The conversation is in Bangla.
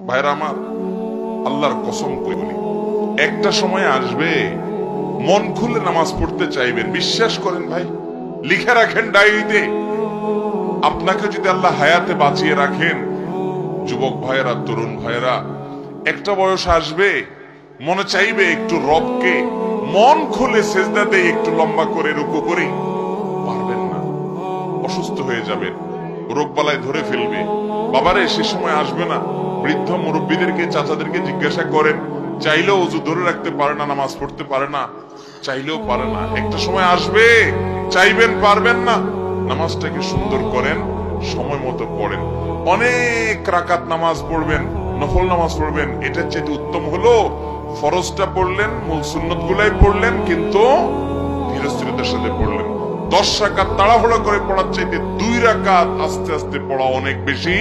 ভাইরা আমার, আল্লাহর কসম করে বলি, একটা সময় আসবে মন খুলে নামাজ পড়তে চাইবেন। বিশ্বাস করেন ভাই, লিখে রাখেন ডায়েরিতে। আপনাকে যদি আল্লাহ হায়াতে বাঁচিয়ে রাখেন, যুবক ভাইয়েরা, তরুণ ভাইয়েরা, একটা বয়স আসবে মনে চাইবে একটু রবকে মন খুলে সেজদা দেই, একটু লম্বা করে রুকু করি। পারবেন না, অসুস্থ হয়ে যাবেন, রোগবালায় ধরে ফেলবে। বাবারে, সে সময় আসবে না? বৃদ্ধ মুরব্বীদেরকে, চাচাদেরকে জিজ্ঞাসা করেন, চাইলেও অজু ধরে রাখতে পারে না, নামাজ পড়তে পারে না, চাইলেও পারে না। একটা সময় আসবে চাইবেন, পারবেন না। নামাজটাকে সুন্দর করেন, সময় মতো পড়েন, অনেক রাকাত নামাজ পড়বেন, নফল নামাজ পড়বেন। এটার চেয়ে উত্তম হলো ফরজটা পড়লেন, মূল সুন্নত গুলাই পড়লেন, কিন্তু ধীরস্থিরতার সাথে পড়লেন। 10 রাকাত তাড়াহুড়া করে পড়ার চাইতে 2 রাকাত আস্তে আস্তে পড়া অনেক বেশি